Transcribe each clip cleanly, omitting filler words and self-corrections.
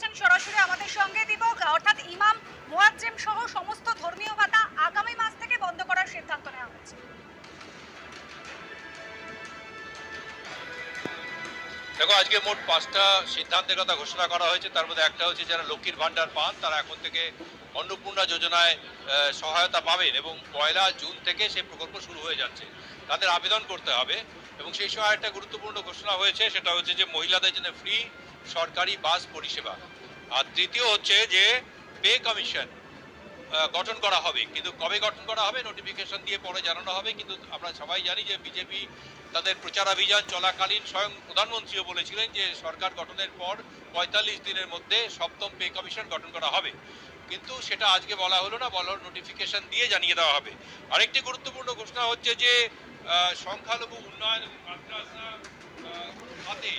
রয়েছেন সরাসরি আমাদের সঙ্গে দীপক, অর্থাৎ ইমাম মুয়াজ্জেম সহ সমস্ত ধর্মীয় ভাতা আগামী মাস থেকে বন্ধ করার সিদ্ধান্ত নেওয়া হয়েছে। দেখো, আজকে মোট 5টা সিদ্ধান্তের কথা ঘোষণা করা হয়েছে। তার মধ্যে একটা হচ্ছে যারা লক্ষ্মীর ভান্ডার পান তারা এখন থেকে অন্নপূর্ণা যোজনায় সহায়তা পাবেন এবং 1 জুন থেকে সেই প্রকল্প শুরু হয়ে যাচ্ছে। তাদের আবেদন করতে হবে এবং সেই সময় একটা গুরুত্বপূর্ণ ঘোষণা হয়েছে, সেটা হচ্ছে যে মহিলাদের জন্য ফ্রি সরকারি বাস পরিষেবা। আর তৃতীয় হচ্ছে যে পে কমিশন গঠন করা হবে, কিন্তু কবে গঠন করা হবে নোটিফিকেশন দিয়ে পরে জানানো হবে। কিন্তু আমরা সবাই জানি যে বিজেপি তাদের প্রচারাভিযান চলাকালীন স্বয়ং প্রধানমন্ত্রীও বলেছিলেন যে সরকার গঠনের পর ৪৫ দিনের মধ্যে 7ম পে কমিশন গঠন করা হবে, কিন্তু সেটা আজকে বলা হলো না, বলা হলো নোটিফিকেশন দিয়ে জানিয়ে দেওয়া হবে। আরেকটি গুরুত্বপূর্ণ ঘোষণা হচ্ছে যে সংখ্যালঘু উন্নয়ন এবং মাদ্রাসা খাতে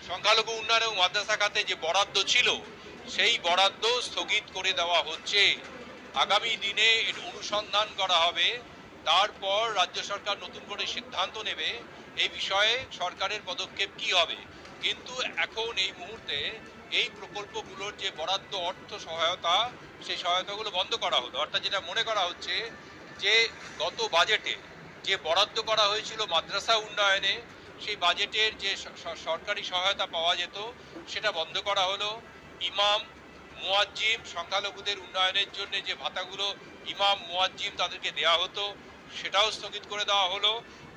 সংখ্যালঘু উন্নয়ন এবং মাদ্রাসা খাতে যে বরাদ্দ ছিল সেই বরাদ্দ স্থগিত করে দেওয়া হচ্ছে। আগামী দিনে এর অনুসন্ধান করা হবে, তারপর রাজ্য সরকার নতুন করে সিদ্ধান্ত নেবে এই বিষয়ে সরকারের পদক্ষেপ কি হবে। কিন্তু এখন এই মুহূর্তে এই প্রকল্পগুলোর যে বরাদ্দ অর্থ সহায়তা, সেই সহায়তাগুলো বন্ধ করা হলো। অর্থাৎ যেটা মনে করা হচ্ছে যে গত বাজেটে যে বরাদ্দ করা হয়েছিল মাদ্রাসা উন্নয়নে, সেই বাজেটের যে সরকারি সহায়তা পাওয়া যেত সেটা বন্ধ করা হলো। ইমাম মুয়াজ্জিম সংখ্যালঘুদের উন্নয়নের জন্য যে ভাতাগুলো ইমাম মুয়াজ্জিম তাদেরকে দেওয়া হতো সেটাও স্থগিত করে দেওয়া হলো।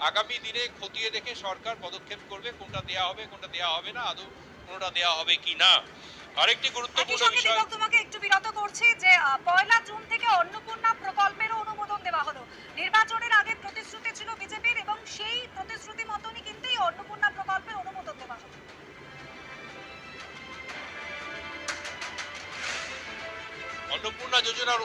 আগামী দিনে খতিয়ে দেখে সরকার পদক্ষেপ করবে কোনটা দেওয়া হবে কোনটা দেওয়া হবে না, আদৌ কোনটা দেওয়া হবে কি না। আরেকটি একই গুরুত্বপূর্ণ সঙ্গে বিষয়, দীপক, তোমাকে একটু বিরত করছি যে 1 জুন থেকে অন্নপূর্ণা প্রকল্পেরও অনুমোদন দেওয়া হলো। নির্বাচনের আগে প্রতিশ্রুতি ছিল বিজেপির এবং সেই প্রতিশ্রুতি মতনই কিন্তু এই অন্নপূর্ণা প্রকল্পের অনুমোদন দেওয়া হলো। অন্নপূর্ণা যোজনার